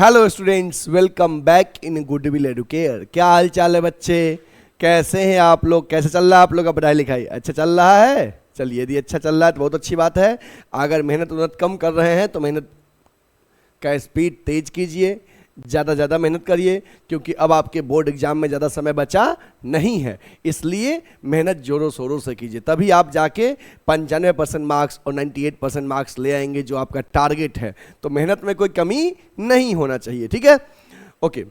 Hello students, welcome back in goodwill Educare. क्या हाल चाल है बच्चे? कैसे हैं आप लोग? कैसे चल रहा है आप लोग का पढ़ाई लिखाई? अच्छा चल रहा है? चलिए, यदि अच्छा चल रहा है तो बहुत अच्छी बात है। अगर मेहनत उन्नत कम कर रहे हैं तो मेहनत का स्पीड तेज कीजिए, ज़्यादा मेहनत करिए, क्योंकि अब आपके बोर्ड एग्जाम में ज़्यादा समय बचा नहीं है। इसलिए मेहनत जोरों शोरों से कीजिए, तभी आप जाके 95% मार्क्स और 98% मार्क्स ले आएंगे, जो आपका टारगेट है। तो मेहनत में कोई कमी नहीं होना चाहिए, ठीक है? ओके,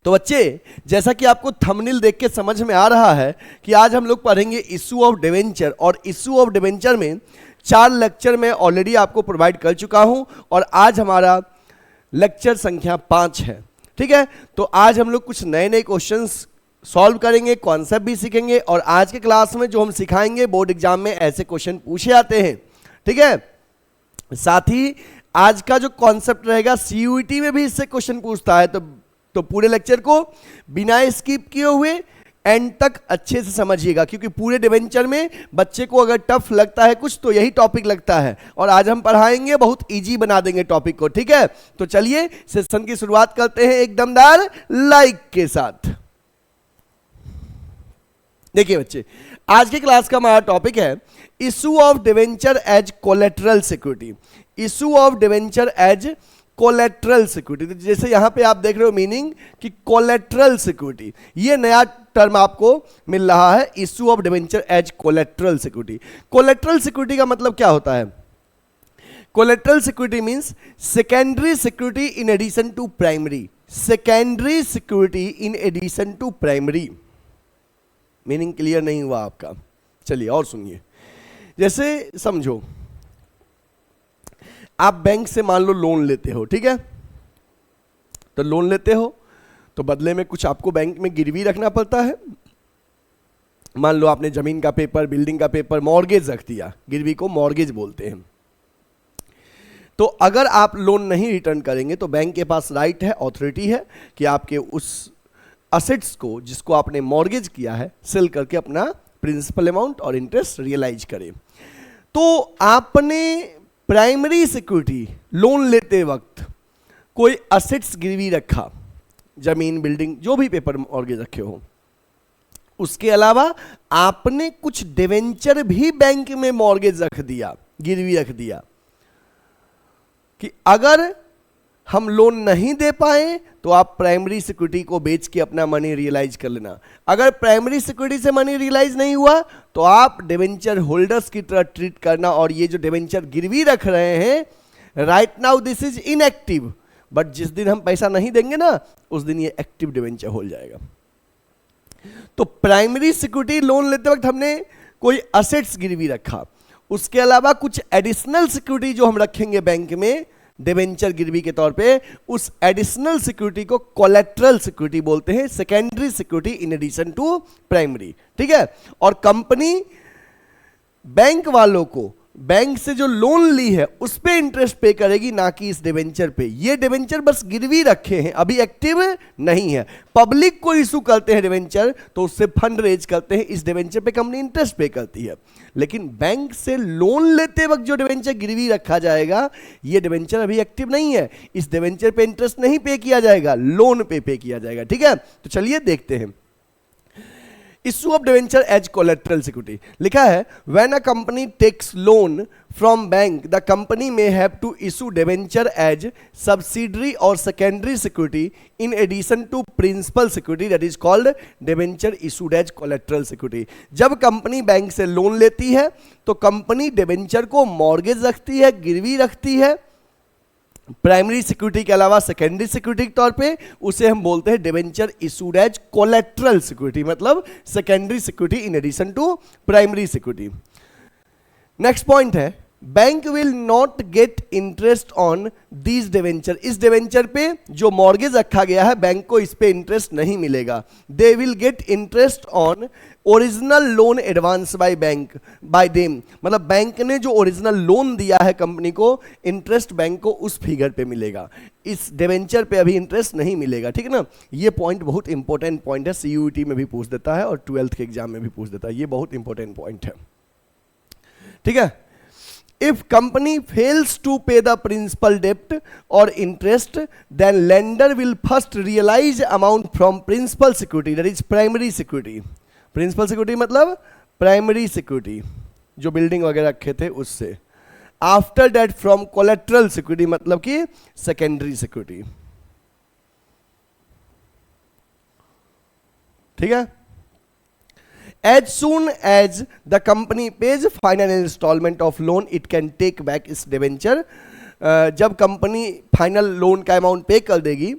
तो बच्चे, जैसा कि आपको थंबनेल देख के समझ में आ रहा है कि आज हम लोग पढ़ेंगे इशू ऑफ डिवेंचर, और इशू ऑफ डिवेंचर में 4 लेक्चर में ऑलरेडी आपको प्रोवाइड कर चुका हूं, और आज हमारा लेक्चर संख्या 5 है, ठीक है? तो आज हम लोग कुछ नए नए क्वेश्चंस सॉल्व करेंगे, कॉन्सेप्ट भी सीखेंगे, और आज के क्लास में जो हम सिखाएंगे बोर्ड एग्जाम में ऐसे क्वेश्चन पूछे जाते हैं, ठीक है? साथ ही आज का जो कॉन्सेप्ट रहेगा सीयूईटी में भी इससे क्वेश्चन पूछता है, तो पूरे लेक्चर को बिना स्किप किए हुए एंड तक अच्छे से समझिएगा, क्योंकि पूरे डिवेंचर में बच्चे को अगर टफ लगता है कुछ तो यही टॉपिक लगता है, और आज हम पढ़ाएंगे, बहुत इजी बना देंगे टॉपिक को, ठीक है? तो चलिए सेशन की शुरुआत करते हैं एक दमदार लाइक के साथ। देखिए बच्चे, आज के क्लास का हमारा टॉपिक है issue of debenture as collateral security. Issue of debenture as collateral security, जैसे यहां पे आप देख रहे हो मीनिंग कि कोलेटरल सिक्योरिटी, ये नया टर्म आपको मिल रहा है, issue of debenture as collateral security. Collateral security का मतलब क्या होता है? Collateral security means secondary security in addition to primary. Secondary security in addition to primary. Meaning clear नहीं हुआ आपका? चलिए और सुनिए। जैसे समझो, आप बैंक से मान लो लोन लेते हो, ठीक है? तो लोन लेते हो तो बदले में कुछ आपको बैंक में गिरवी रखना पड़ता है। मान लो आपने जमीन का पेपर, बिल्डिंग का पेपर मॉर्गेज रख दिया, गिरवी को मॉर्गेज बोलते हैं। तो अगर आप लोन नहीं रिटर्न करेंगे तो बैंक के पास राइट है, ऑथोरिटी है कि आपके उस असेट्स को जिसको आपने मॉर्गेज किया है सेल करके अपना प्रिंसिपल अमाउंट और इंटरेस्ट रियलाइज करें। तो आपने प्राइमरी सिक्योरिटी लोन लेते वक्त कोई असेट्स गिरवी रखा, जमीन, बिल्डिंग, जो भी पेपर मॉर्गेज रखे हो। उसके अलावा आपने कुछ डिवेंचर भी बैंक में मॉर्गेज रख दिया, गिरवी रख दिया, कि अगर हम लोन नहीं दे पाए तो आप प्राइमरी सिक्योरिटी को बेच के अपना मनी रियलाइज कर लेना। अगर प्राइमरी सिक्योरिटी से मनी रियलाइज नहीं हुआ तो आप डिवेंचर होल्डर्स की तरह ट्रीट करना, और ये जो डिवेंचर गिरवी रख रहे हैं right now this is inactive, but जिस दिन हम पैसा नहीं देंगे ना उस दिन ये एक्टिव डिवेंचर हो जाएगा। तो प्राइमरी सिक्योरिटी लोन लेते वक्त हमने कोई असेट्स गिरवी रखा, उसके अलावा कुछ एडिशनल सिक्योरिटी जो हम रखेंगे बैंक में डिवेंचर गिरवी के तौर पे, उस एडिशनल सिक्योरिटी को कोलेटरल सिक्योरिटी बोलते हैं, secondary security in addition to primary, ठीक है? और कंपनी बैंक वालों को बैंक से जो लोन ली है उस पे इंटरेस्ट पे करेगी, ना कि इस डिवेंचर पे। ये डिवेंचर बस गिरवी रखे हैं, अभी एक्टिव नहीं है। पब्लिक को इशू करते हैं डिवेंचर तो उससे फंड रेज करते हैं, इस डिवेंचर पे कंपनी इंटरेस्ट पे करती है। लेकिन बैंक से लोन लेते वक्त जो डिवेंचर गिरवी रखा जाएगा ये डिवेंचर अभी एक्टिव नहीं है, इस डिवेंचर पे इंटरेस्ट नहीं पे किया जाएगा, लोन पे किया जाएगा, ठीक है? तो चलिए देखते हैं issue of debenture as collateral security. लिखा है when a company takes loan from bank the company may have to issue debenture as subsidiary और secondary security in addition to principal security, that is called debenture issued as collateral security. जब company bank से loan लेती है तो company debenture को mortgage रखती है, गिरवी रखती है, प्राइमरी सिक्योरिटी के अलावा सेकेंडरी सिक्योरिटी के तौर पे, उसे हम बोलते हैं debenture issued as collateral security, मतलब secondary security in addition to primary security. Next point है bank will not get interest on these debenture. इस डिवेंचर पे जो मॉर्गेज रखा गया है बैंक को इस पे इंटरेस्ट नहीं मिलेगा। They will get interest on original loan advance by bank by them, मतलब बैंक ने जो ओरिजिनल लोन दिया है कंपनी को, इंटरेस्ट बैंक को उस फिगर पे मिलेगा, इस डिवेंचर पे अभी इंटरेस्ट नहीं मिलेगा, ठीक है ना? ये पॉइंट बहुत इंपॉर्टेंट पॉइंट है, सीयूईटी में भी पूछ देता है और 12th के एग्जाम में भी पूछ देता है, ये बहुत इंपॉर्टेंट पॉइंट है, ठीक है? If company fails to pay the principal debt or interest, then lender will first realize amount from principal security, that is primary security. Principal security मतलब primary security, जो बिल्डिंग वगैरह रखे थे उससे. After that from collateral security मतलब कि secondary security. ठीक है. As soon as the company pays final installment of loan, it can take back its debenture. जब कंपनी फाइनल लोन का अमाउंट पे कर देगी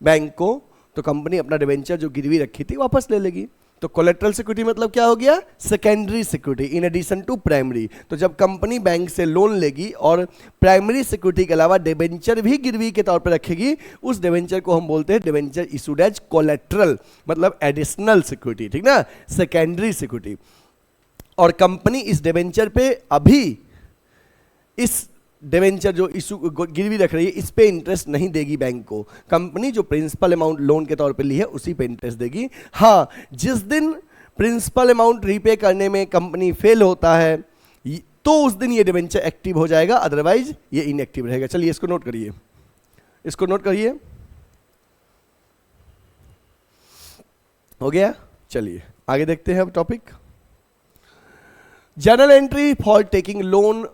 बैंक को, तो कंपनी अपना डिवेंचर जो गिरवी रखी थी वापस ले लेगी. तो कोलेट्रल सिक्योरिटी मतलब क्या हो गया? Secondary security in addition to primary. तो जब कंपनी बैंक से लोन लेगी और प्राइमरी सिक्योरिटी के अलावा डिवेंचर भी गिरवी के तौर पर रखेगी, उस डिवेंचर को हम बोलते हैं डिवेंचर इशूड एज कोलेट्रल, मतलब एडिशनल सिक्योरिटी. ठीक ना, सेकेंडरी सिक्योरिटी. और कंपनी इस डिवेंचर पे अभी इस डिवेंचर जो इशू गिरवी रख रही है इस पे इंटरेस्ट नहीं देगी बैंक को. कंपनी जो प्रिंसिपल अमाउंट लोन के तौर पे ली है उसी पे इंटरेस्ट देगी. हाँ, जिस दिन प्रिंसिपल अमाउंट रीपे करने में कंपनी फेल होता है तो उस दिन ये डिवेंचर एक्टिव हो जाएगा, अदरवाइज ये इनएक्टिव रहेगा. चलिए इसको नोट करिए, इसको नोट करिए. हो गया. चलिए आगे देखते हैं अब topic. Journal entry for taking loan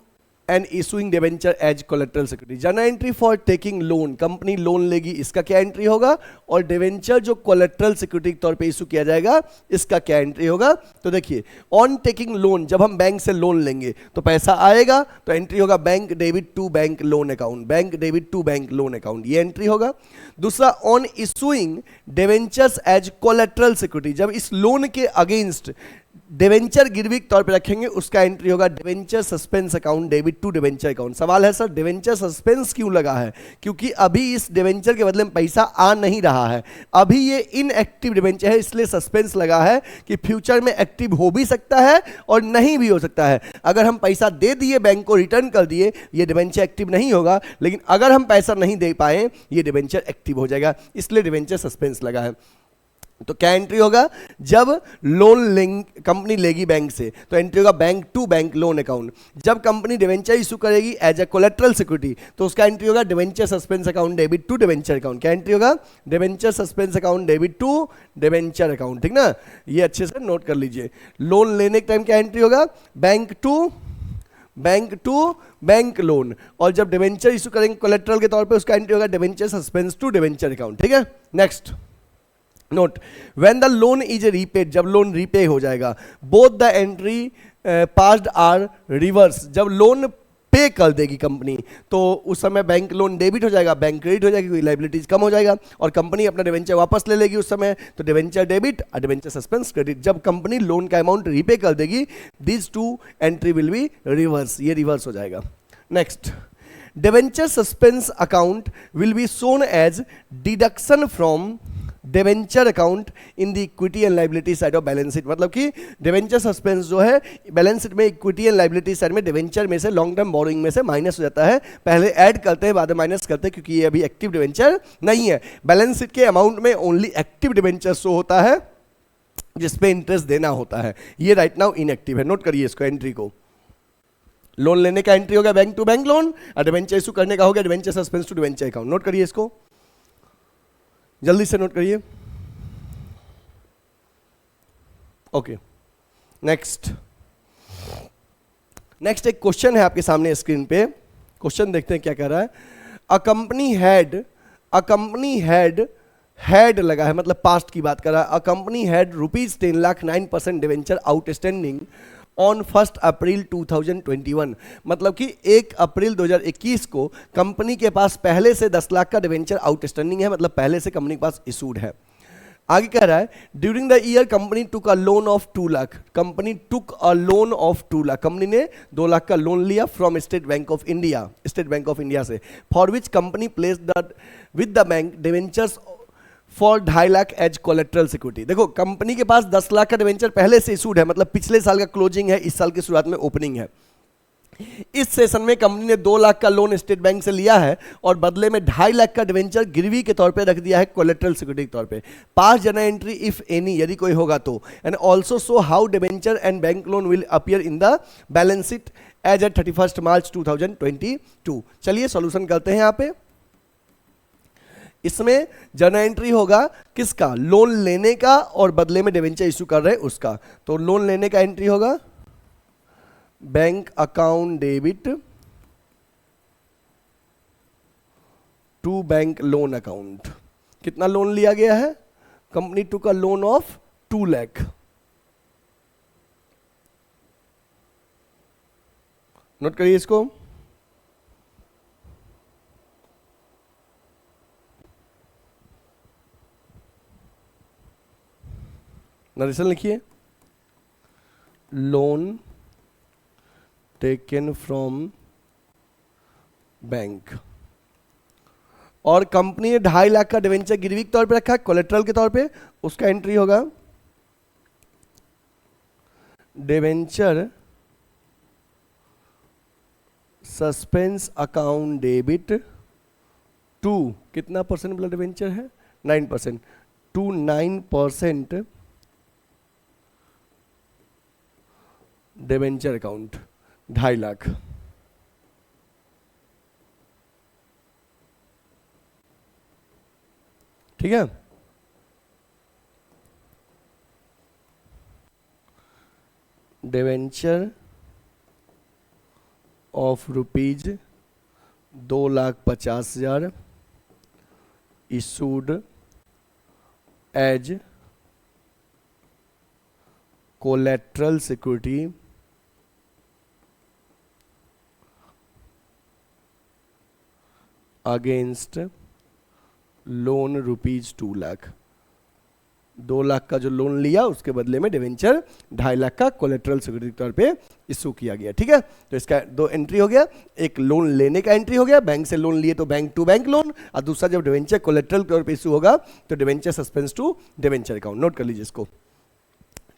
and issuing debenture as collateral security. Journal entry for taking loan, company loan लेगी, इसका क्या एंट्री होगा? और डिवेंचर जो कोलेट्रल सिक्योरिटी के तौर पे इशू किया जाएगा इसका क्या एंट्री होगा? तो देखिए, ऑन टेकिंग लोन, जब हम बैंक से लोन लेंगे तो पैसा आएगा तो एंट्री होगा bank debit to bank loan account, bank debit to bank loan account, ये एंट्री होगा. दूसरा, on issuing debentures as collateral security, जब इस लोन के अगेंस्ट डिवेंचर गिरवी के तौर पे रखेंगे उसका एंट्री होगा debenture suspense account debit to debenture account. सवाल है सर डिवेंचर सस्पेंस क्यों लगा है? क्योंकि अभी इस डिवेंचर के बदले में पैसा आ नहीं रहा है, अभी ये इनएक्टिव डिवेंचर है, इसलिए सस्पेंस लगा है कि फ्यूचर में एक्टिव हो भी सकता है और नहीं भी हो सकता है. अगर हम पैसा दे दिए, बैंक को रिटर्न कर दिए, ये डिवेंचर एक्टिव नहीं होगा, लेकिन अगर हम पैसा नहीं दे पाए ये डिवेंचर एक्टिव हो जाएगा, इसलिए डिवेंचर सस्पेंस लगा है. तो क्या एंट्री होगा? जब लोन कंपनी लेगी बैंक से तो एंट्री होगा bank to bank loan account. जब कंपनी डिवेंचर इशू करेगी एज ए कोलेट्रल सिक्योरिटी तो उसका एंट्री होगा debenture suspense account debit to debenture account. क्या एंट्री होगा? Debenture suspense account debit to debenture account. ठीक ना, ये अच्छे से नोट कर लीजिए. लोन लेने के टाइम क्या एंट्री होगा? Bank to bank loan. और जब डिवेंचर इशू करेंगे कोलेट्रल के तौर पर उसका एंट्री होगा debenture suspense to debenture account. ठीक है. Next note, when the loan is repaid, जब लोन रीपे हो जाएगा, both the entry passed are reverse. जब लोन पे कर देगी कंपनी तो उस समय बैंक लोन डेबिट हो जाएगा, बैंक क्रेडिट हो जाएगी, कोई लाइबिलिटीज कम हो जाएगा और कंपनी अपना डिवेंचर वापस ले लेगी उस समय. तो डिवेंचर डेबिट और डिवेंचर सस्पेंस क्रेडिट. जब कंपनी लोन का अमाउंट रीपे कर देगी this to entry will be reverse, ये रिवर्स हो जाएगा. Next, debenture suspense account will be shown as deduction from debenture account in the equity and liability side of balance sheet. मतलब कि debenture suspense जो है balance sheet में equity and liability side में debenture में से लॉन्ग टर्म बोरोइंग में से माइनस हो जाता है. पहले ऐड करते हैं बाद में माइनस करते हैं क्योंकि ये अभी एक्टिव डिवेंचर नहीं है. बैलेंस शीट के अमाउंट में ओनली एक्टिव डिवेंचर शो होता है जिसपे इंटरेस्ट देना होता है. ये राइट नाउ इनएक्टिव है. नोट करिए इसको, एंट्री को. लोन लेने का एंट्री होगा बैंक टू बैंक लोन और डिवेंचर इशू करने का होगा debenture suspense to debenture account. Note करिए इसको, जल्दी से नोट करिए. ओके, नेक्स्ट एक क्वेश्चन है आपके सामने स्क्रीन पे. क्वेश्चन देखते हैं क्या कह रहा है. अ कंपनी हैड लगा है, मतलब पास्ट की बात कर रहा है. A company had ₹10 lakh 9% debenture outstanding on 1 अप्रैल 2021. मतलब कि 1 अप्रैल 2021 को कंपनी के पास पहले से 10 लाख का डिवेंचर आउटस्टैंडिंग है, मतलब पहले से कंपनी के पास इशूड है. आगे कह रहा है during the year company took a loan of 2 lakh. Company took a loan of 2 lakh. Company ने 2 लाख का लोन लिया from State Bank of India से, for which company place with the bank debentures for 2.5 lakh as collateral security. देखो, company के पास 10 लाख का debenture पहले से इशूड है, मतलब पिछले साल का क्लोजिंग है, इस साल की शुरुआत में ओपनिंग है. इस सेशन में कंपनी ने 2 लाख का लोन स्टेट बैंक से लिया है और बदले में 2.5 लाख का डिवेंचर गिरवी के तौर पे रख दिया है कोलेट्रल सिक्योरिटी के तौर पे. Pass journal entry if any, यदि कोई होगा तो, and also show how debenture and bank loan will appear in the balance sheet as at 31 March 2022। चलिए सॉल्यूशन करते हैं यहाँ पे। इसमें जर्नल एंट्री होगा किसका, लोन लेने का और बदले में डिवेंचर इशू कर रहे हैं उसका। तो लोन लेने का एंट्री होगा bank account debit to bank loan account. कितना लोन लिया गया है, company took a loan of 2 lakh. Note करिए इसको। नरेशन लिखिए, लोन टेकन फ्रॉम बैंक, और कंपनी ने 2.5 लाख का डिवेंचर गिरवी के तौर पे रखा है, कोलेट्रल के तौर पे। उसका एंट्री होगा debenture suspense account debit to, कितना परसेंट वाला डिवेंचर है, 9%, टू 9% डिवेंचर अकाउंट 2.5 लाख। ठीक है, debenture of rupees 2,50,000 issued as collateral security against loan rupees 2 lakh. 2 lakh का जो लोन लिया उसके बदले में डिवेंचर 2.5 लाख का कोलेट्रल सिक्योरिटी के तौर पे इशू किया गया। ठीक है, तो इसका 2 एंट्री हो गया। एक लोन लेने का एंट्री हो गया, बैंक से लोन लिए तो बैंक टू बैंक लोन, और दूसरा जब डिवेंचर कोलेट्रल के तौर पे इशू होगा तो debenture suspense to debenture account. Note कर लीजिए इसको।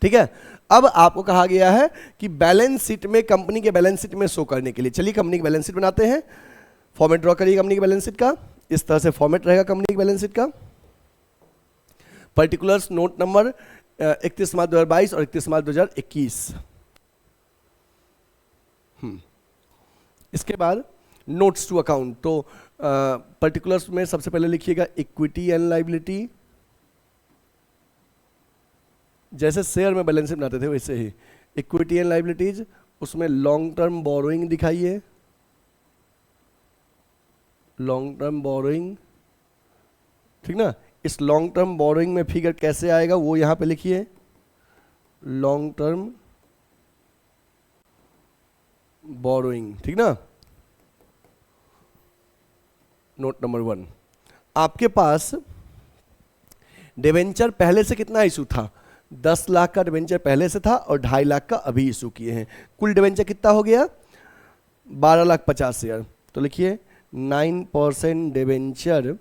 ठीक है, अब आपको कहा गया है कि बैलेंस शीट में, कंपनी के बैलेंस शीट में शो करने के लिए, चलिए कंपनी की बैलेंस शीट बनाते हैं। फॉर्मेट ड्रॉ करिए कंपनी की बैलेंस शीट का। इस तरह से फॉर्मेट रहेगा कंपनी की बैलेंस शीट का। पर्टिकुलर्स नोट नंबर 31 मार्च 2022 और 31 मार्च 2021। इसके बाद नोट्स टू अकाउंट। तो पर्टिकुलर्स में सबसे पहले लिखिएगा इक्विटी एंड लायबिलिटी, जैसे शेयर में बैलेंस शीट बनाते थे वैसे ही इक्विटी एंड लायबिलिटीज। उसमें लॉन्ग टर्म बोरोइंग दिखाइए, लॉन्ग टर्म बोरोइंग, ठीक ना। इस लॉन्ग टर्म बोरोइंग में फिगर कैसे आएगा वो यहां पे लिखिए, लॉन्ग टर्म बोरोइंग, ठीक ना। नोट नंबर 1, आपके पास डिवेंचर पहले से कितना इशू था, 10 लाख का डिवेंचर पहले से था और 2.5 लाख का अभी इशू किए हैं। कुल डिवेंचर कितना हो गया, 12,50,000। तो लिखिए 9% डिवेंचर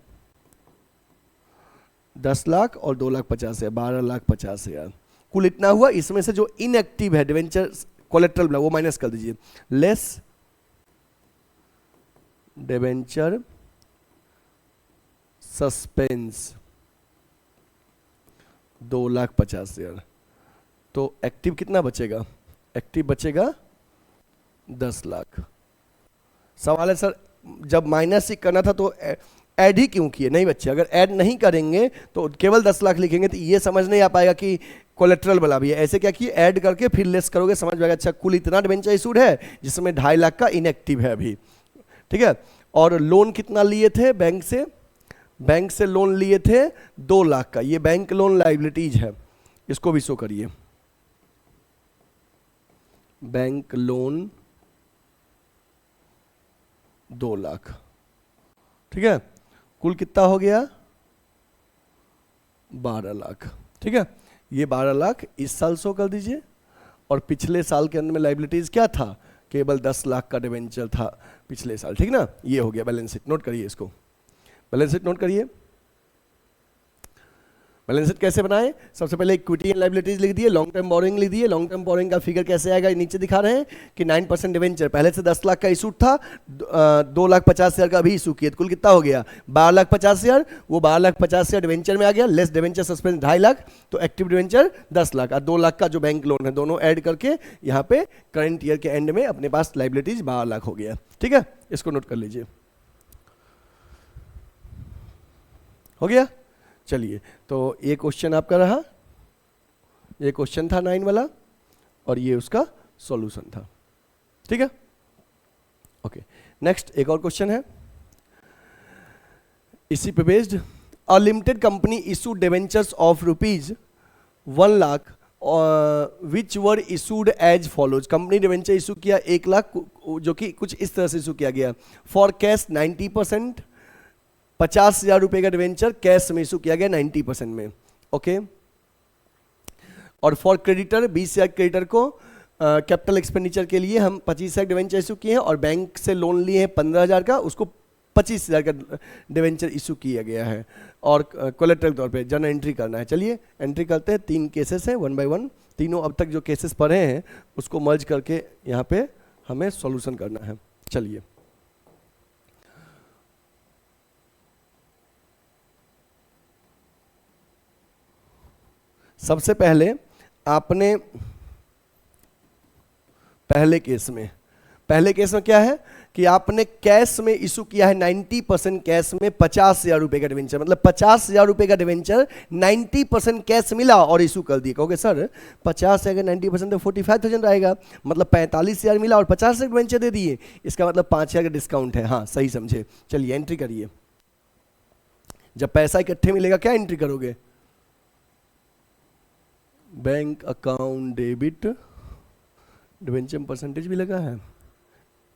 10 लाख और 2,50,000, 12,50,000। कुल इतना हुआ। इसमें से जो इनएक्टिव है डिवेंचर कोलेट्रल वो माइनस कर दीजिए, लेस डिवेंचर सस्पेंस 2,50,000। तो एक्टिव कितना बचेगा, एक्टिव बचेगा 10 लाख। सवाल है सर जब माइनस ही करना था तो ऐड ही क्यों किए, नहीं बच्चे, अगर ऐड नहीं करेंगे तो केवल 10 लाख लिखेंगे तो ये समझ नहीं आ पाएगा कि कोलेट्रल वाला भी है। ऐसे क्या किए, ऐड करके फिर लेस करोगे, समझ में आएगा। अच्छा कुल इतना डिवेंचर इशूड है जिसमें 2.5 लाख का इनएक्टिव है अभी, ठीक है। और लोन कितना लिए थे बैंक से, बैंक से लोन लिए थे 2 लाख का, ये बैंक लोन लायबिलिटीज है, इसको भी शो करिए। बैंक लोन 2 लाख, ठीक है। कुल कितना हो गया, 12 लाख, ठीक है। ये 12 लाख इस साल शो कर दीजिए, और पिछले साल के अंदर में लायबिलिटीज क्या था, केवल 10 लाख का डिवेंचर था पिछले साल, ठीक ना। ये हो गया बैलेंस शीट। नोट करिए इसको, बैलेंस शीट नोट करिए। बैलेंस शीट कैसे बनाए? सबसे पहले इक्विटी एंड लायबिलिटीज लिख दिए, लॉन्ग टर्म बोरिंग लिख दिए। लॉन्ग टर्म बोरिंग का फिगर कैसे आएगा नीचे दिखा रहे हैं कि 9% डिवेंचर, पहले से 10 लाख का इशू था, 2,50,000 का अभी इशू किया, कुल कितना हो गया 12,50,000। वो 12,50,000 डिवेंचर में आ गया, लेस डिवेंचर सस्पेंस 2.5 लाख, तो एक्टिव डिवेंचर 10 लाख और 2 लाख का जो बैंक लोन है, दोनों ऐड करके यहाँ पे करंट ईयर के एंड में अपने पास लायबिलिटीज 12 लाख हो गया। ठीक है, इसको नोट कर लीजिए, हो गया। चलिए, तो ये क्वेश्चन आपका रहा, ये क्वेश्चन था 9 वाला और ये उसका सॉल्यूशन था। ठीक है, ओके। नेक्स्ट एक और क्वेश्चन है इसी पे based. A limited company issued debentures of ₹1 lakh which were issued as follows. Company debenture issue किया 1 लाख, जो कि कुछ इस तरह से इशू किया गया। फॉर कैश 90%, 50,000 रुपए का डिवेंचर कैश में इशू किया गया 90% में। ओके, और फॉर क्रेडिटर 20,000 क्रेडिटर को कैपिटल एक्सपेंडिचर के लिए हम 25,000 डिवेंचर इशू किए हैं, और बैंक से लोन लिए हैं 15,000 का, उसको 25,000 का डिवेंचर इशू किया गया है, और कोलेटरल तौर पे जर्नल एंट्री करना है। चलिए एंट्री करते हैं। 3 केसेस हैं, 1 बाय 1, तीनों अब तक जो केसेस पढ़े हैं उसको मर्ज करके यहाँ पे हमें सॉल्यूशन करना है। चलिए, सबसे पहले आपने पहले केस में क्या है कि आपने कैश में इशू किया है 90% कैश में 50,000 रुपए का डिवेंचर, मतलब 50,000 रुपए का डिवेंचर 90% कैश मिला और इशू कर दिए। कहोगे सर 50 अगर 90% तो 45,000 आएगा, मतलब 45,000 मिला और 50 डिवेंचर दे दिए, इसका मतलब 5,000 का डिस्काउंट है। हाँ सही समझे। चलिए एंट्री करिए। जब पैसा इकट्ठे मिलेगा क्या एंट्री करोगे? Bank account debit, debenture percentage भी लगा है,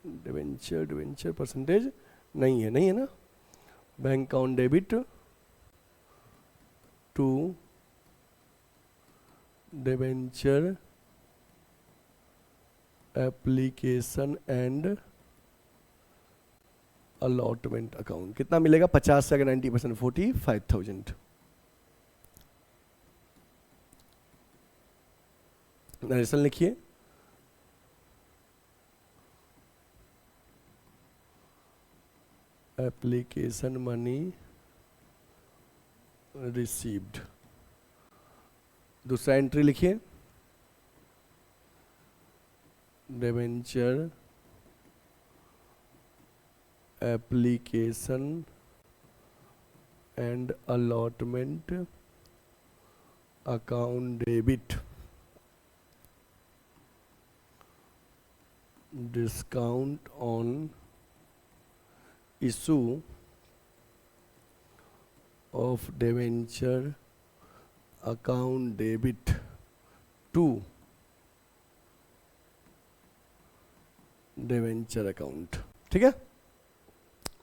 डिवेंचर परसेंटेज नहीं है ना। Bank account debit to debenture application and allotment account. कितना मिलेगा? 50 से अगर 90% 45,000। नरेशन लिखिए। Application money received. दूसरा एंट्री लिखिए। Debenture application and allotment account debit discount on issue of debenture account debit to debenture account। ठीक है,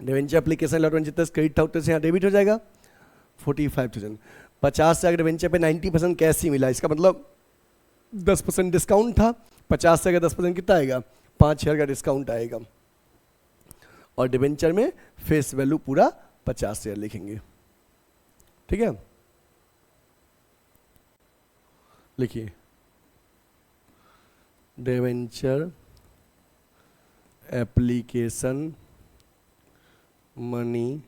डिवेंचर एप्लीकेशन अलॉटमेंट जितना क्रेडिट था उतने से यहाँ डेबिट हो जाएगा 45,000। 50 से अगर डिवेंचर पे 90% कैश ही मिला, इसका मतलब 10% डिस्काउंट था। 50 से अगर 10% कितना आएगा? 5,000 का डिस्काउंट आएगा, और डिवेंचर में फेस वैल्यू पूरा 50,000 लिखेंगे। ठीक है, लिखिए। Debenture application money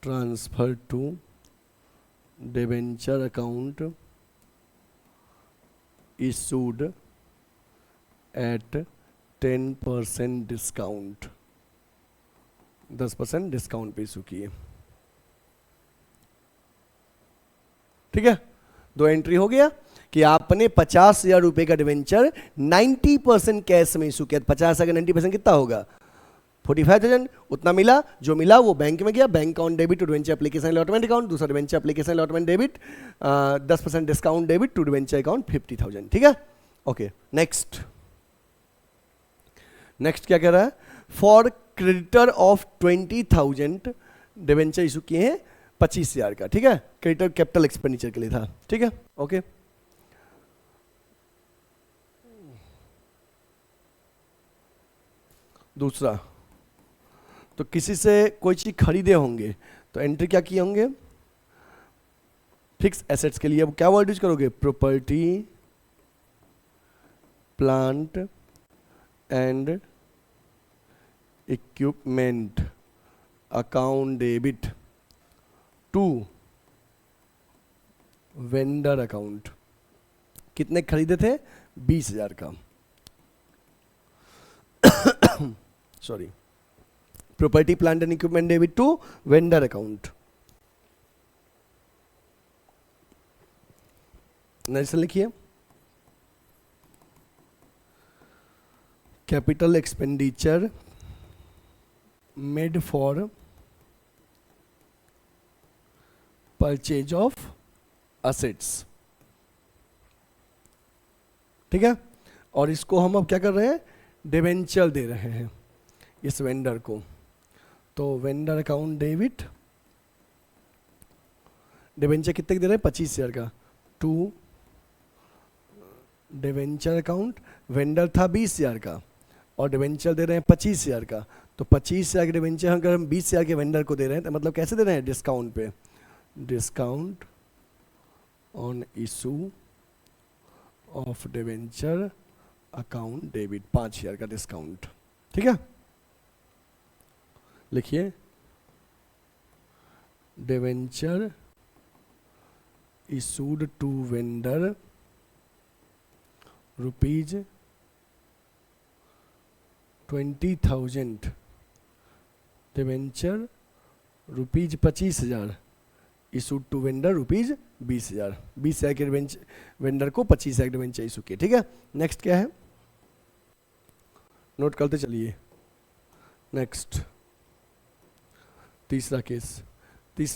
transfer to debenture account issued at 10% discount, 10% discount पे इशू किए। ठीक है, 2 एंट्री हो गया कि आपने 50,000 रुपए का डिवेंचर 90% कैश में इशू किया। 50 अगर 90% कितना होगा? 45,000। उतना मिला, जो मिला वो बैंक में गया। Bank account debit to debenture application allotment account. दूसरा debenture application allotment debit 10% discount debit to debenture account 50,000। ठीक है, ओके। नेक्स्ट क्या कह रहा है? For creditor of 20,000 debenture issue किए हैं 25,000 का। ठीक है, क्रेडिटर कैपिटल एक्सपेंडिचर के लिए था। ठीक है, ओके। दूसरा, तो किसी से कोई चीज खरीदे होंगे तो एंट्री क्या किए होंगे? फिक्स एसेट्स के लिए अब क्या वर्ड यूज करोगे? Property, plant and equipment account debit to vendor account. कितने खरीदे थे? 20,000 का। Sorry, property plant and equipment debit to vendor account. Next लिखिए, capital expenditure made for purchase of assets. ठीक है, और इसको हम अब क्या कर रहे हैं? डिवेंचर दे रहे हैं इस वेंडर को। तो वेंडर अकाउंट डेबिट, डिवेंचर कितने दे रहे हैं? 25,000 का, टू डिवेंचर अकाउंट। वेंडर था 20,000 का और डिवेंचर दे रहे हैं 25,000 का। तो 25,000 के डिवेंचर अगर हम 20,000 के वेंडर को दे रहे हैं तो मतलब कैसे दे रहे हैं? डिस्काउंट पे, discount on issue of debenture account debit, 5,000 का डिस्काउंट। ठीक है, लिखिए, debenture issued to vendor rupees 20,000, debenture rupees 25,000, issued to vendor rupees 20,000। 20,000 के वेंडर को 25,000 डिवेंचर इशू किए। ठीक है, नेक्स्ट क्या है? नोट करते चलिए। नेक्स्ट तीसरा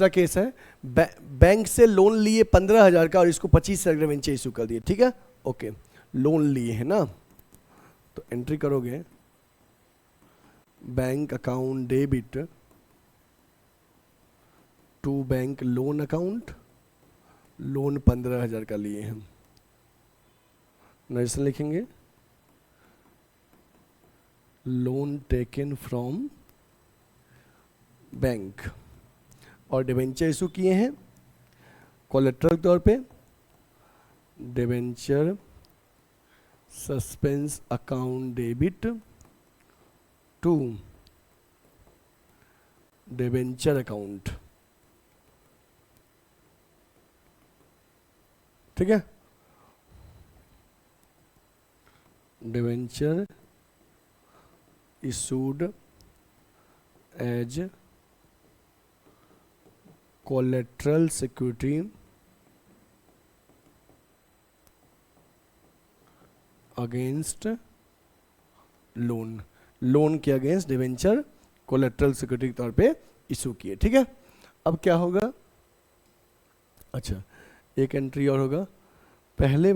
केस है, बैंक से लोन लिए 15,000 का और इसको 25,000 डिवेंचर इशू कर दिए। ठीक है, ओके, लोन लिए है ना, तो एंट्री करोगे bank account debit to bank loan account. Loan 15,000 का लिए हम, नरेशन लिखेंगे, लोन टेकन फ्रॉम बैंक, और डिवेंचर इशू किए हैं कोलेट्रल तौर पे, debenture suspense account debit to debenture account. ठीक है, debenture issued as collateral security against loan, loan के अगेंस्ट डिवेंचर कोलेट्रल सिक्योरिटी के तौर पे इशू किए। ठीक है, अब क्या होगा? अच्छा, एक एंट्री और होगा। पहले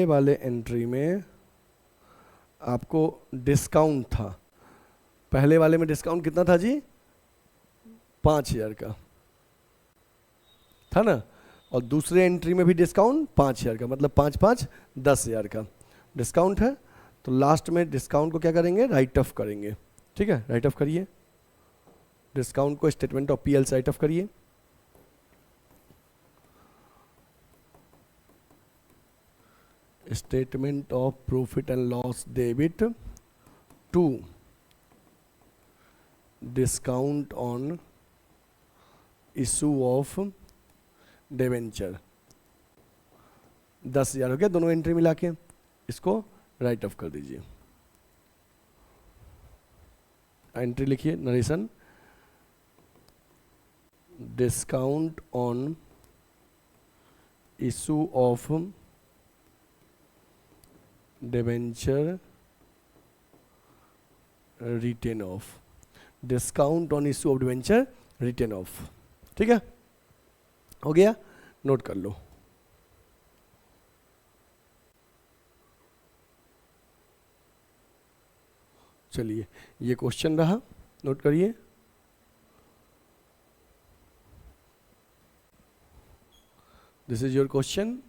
वाले एंट्री में आपको डिस्काउंट था। पहले वाले में डिस्काउंट कितना था जी? 5,000 का था ना, और दूसरे एंट्री में भी डिस्काउंट 5,000 का, मतलब 5-5 10,000 का डिस्काउंट है। तो लास्ट में डिस्काउंट को क्या करेंगे? राइट ऑफ करेंगे। ठीक है, राइट ऑफ करिए, डिस्काउंट को स्टेटमेंट ऑफ पीएल से राइट ऑफ करिए। Statement of profit and loss debit to discount on issue of debenture. 10,000 हो गया दोनों एंट्री मिला के, इसको राइट ऑफ कर दीजिए। एंट्री लिखिए, narration, discount on issue of debenture written off, discount on issue of debenture written off. ठीक है, हो गया, नोट कर लो। चलिए, ये क्वेश्चन रहा, नोट करिए। This is your question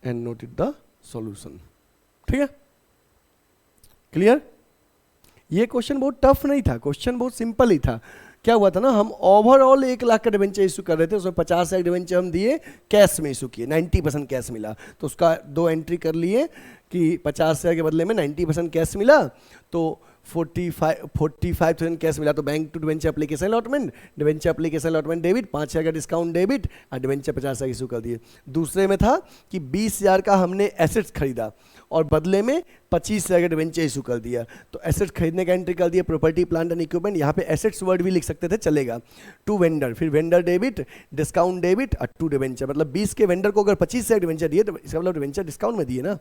and note it the solution. ठीक है, क्लियर? ये क्वेश्चन बहुत टफ नहीं था, क्वेश्चन बहुत सिंपल ही था। क्या हुआ था ना, हम ओवरऑल 1 लाख का डिवेंचर इशू कर रहे थे, उसमें 50 लाख डिवेंचर हम दिए, कैश में इशू किए, 90% कैश मिला, तो उसका 2 एंट्री कर लिए कि 50 लाख के बदले में 90% कैश मिला, तो 45,000 कैश मिला, तो bank to debenture application allotment, debenture application allotment debit, 5,000 का डिस्काउंट डेबिट और डिवेंचर 50 लाख इशू कर दिए। दूसरे में था कि 20,000 का हमने एसेट्स खरीदा और बदले में 25,000 का डिवेंचर इशू कर दिया, तो एसेट्स खरीदने का एंट्री कर दिया, प्रॉपर्टी प्लांट एंड इक्विपमेंट, यहाँ पे एसेट्स वर्ड भी लिख सकते थे, चलेगा। टू वेंडर, फिर वेंडर डेबिट, डिस्काउंट डेबिट और टू डिवेंचर, मतलब 20 के वेंडर को अगर 25,000 डिवेंचर दिए तो इसका मतलब डिवेंचर डिस्काउंट में दिए ना।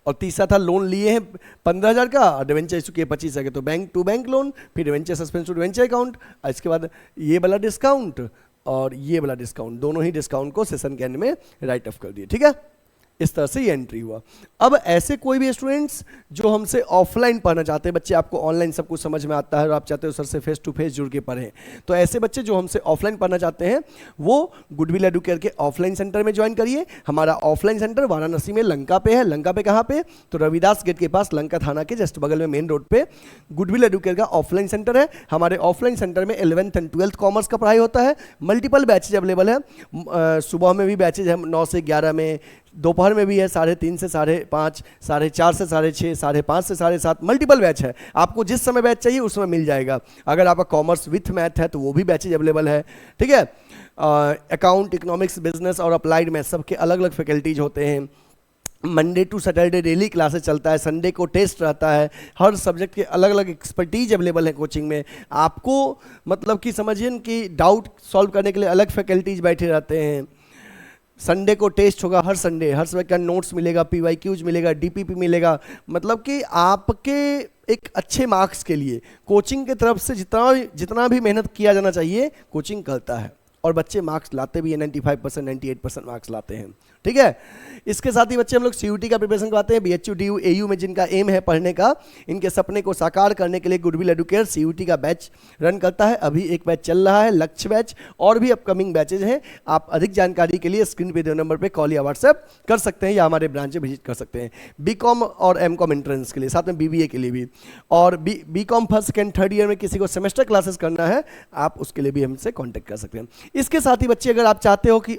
और तीसरा था लोन लिए हैं 15,000 का और डिवेंचर इशू किए 25,000 के, तो बैंक टू बैंक लोन, फिर debenture suspense to debenture account, और इसके बाद ये वाला डिस्काउंट और ये वाला डिस्काउंट, दोनों ही डिस्काउंट को सेशन के एंड में राइट ऑफ कर दिए, ठीक है। इस तरह से ये एंट्री हुआ। अब ऐसे कोई भी स्टूडेंट्स जो हमसे ऑफलाइन पढ़ना चाहते हैं, बच्चे आपको ऑनलाइन सब कुछ समझ में आता है और आप चाहते हो सर से फेस टू फेस जुड़ के पढ़ें, तो ऐसे बच्चे जो हमसे ऑफलाइन पढ़ना चाहते हैं वो गुडविल एडुकेयर के ऑफलाइन सेंटर में ज्वाइन करिए। हमारा ऑफलाइन सेंटर वाराणसी में लंका पे है। लंका पे कहाँ पे? तो रविदास गेट के पास, लंका थाना के जस्ट बगल में मेन रोड पे गुडविल एडुकेयर का ऑफलाइन सेंटर है। हमारे ऑफलाइन सेंटर में 11th एंड 12th कॉमर्स का पढ़ाई होता है। मल्टीपल बैचेज अवेलेबल है, सुबह में भी बैचेज है 9 से 11 में, दोपहर में भी है 3:30 से 5:30, 4:30 से 6:30, 5:30 से 7:30, मल्टीपल बैच है। आपको जिस समय बैच चाहिए उस समय मिल जाएगा। अगर आपका कॉमर्स विथ मैथ है तो वो भी बैचेज अवेलेबल है, ठीक है। अकाउंट, इकोनॉमिक्स, बिजनेस और अप्लाइड मैथ सबके अलग अलग फैकल्टीज होते हैं। Monday to Saturday daily classes चलता है, संडे को टेस्ट रहता है। हर सब्जेक्ट के अलग अलग एक्सपर्टीज अवेलेबल है कोचिंग में। आपको मतलब कि समझिए कि डाउट सॉल्व करने के लिए अलग फैकल्टीज बैठे रहते हैं। संडे को टेस्ट होगा, हर संडे, हर सब्जेक्ट का नोट्स मिलेगा, PYQs मिलेगा, DPP मिलेगा। मतलब कि आपके एक अच्छे मार्क्स के लिए कोचिंग की तरफ से जितना भी मेहनत किया जाना चाहिए कोचिंग करता है, और बच्चे मार्क्स लाते भी हैं, 95%, 98% मार्क्स लाते हैं, ठीक है। इसके साथ ही बच्चे हम लोग CUT का प्रिपरेशन करवाते हैं। BHU, DU, AU में जिनका एम है पढ़ने का, इनके सपने को साकार करने के लिए गुडविल एडुकेयर CUT का बैच रन करता है। अभी एक बैच चल रहा है, लक्ष्य बैच, और भी अपकमिंग बैचेज हैं। आप अधिक जानकारी के लिए स्क्रीन पे दिए नंबर पे कॉल या व्हाट्सएप कर सकते हैं, या हमारे ब्रांच में विजिट कर सकते हैं। BCom और MCom एंट्रेंस के लिए, साथ में BBA के लिए भी, और BCom first, second, third year में किसी को सेमेस्टर क्लासेस करना है, आप उसके लिए भी हमसे कॉन्टैक्ट कर सकते हैं। इसके साथ ही बच्चे, अगर आप चाहते हो कि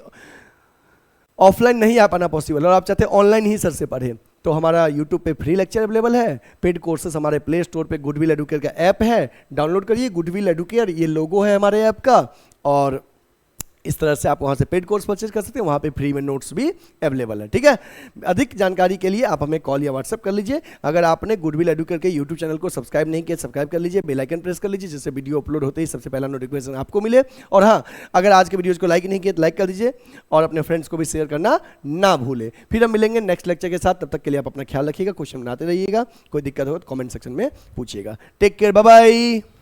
ऑफलाइन नहीं आ पाना पॉसिबल और आप चाहते हैं ऑनलाइन ही सर से पढ़ें, तो हमारा यूट्यूब पे फ्री लेक्चर अवेलेबल है। पेड कोर्सेस हमारे प्ले स्टोर पे गुडविल एडुकेयर का ऐप है, डाउनलोड करिए। गुडविल एडुकेयर ये लोगो है हमारे ऐप का, और इस तरह से आप वहाँ से पेड कोर्स परचेज कर सकते हैं। वहाँ पे फ्री में नोट्स भी अवेलेबल है, ठीक है। अधिक जानकारी के लिए आप हमें कॉल या व्हाट्सएप कर लीजिए। अगर आपने गुडविल एडुकेयर के यूट्यूब चैनल को सब्सक्राइब नहीं किया, सब्सक्राइब कर लीजिए, बेल आइकन प्रेस कर लीजिए, जिससे वीडियो अपलोड होते ही सबसे पहला नोटिफिकेशन आपको मिले। और हाँ, अगर आज के वीडियोज़ को लाइक नहीं किया तो लाइक कर दीजिए, और अपने फ्रेंड्स को भी शेयर करना ना भूलें। फिर हम मिलेंगे नेक्स्ट लेक्चर के साथ, तब तक के लिए आप अपना ख्याल रखिएगा, क्वेश्चन बनाते रहिएगा। कोई दिक्कत हो तो कॉमेंट सेक्शन में पूछिएगा। Take care, bye bye.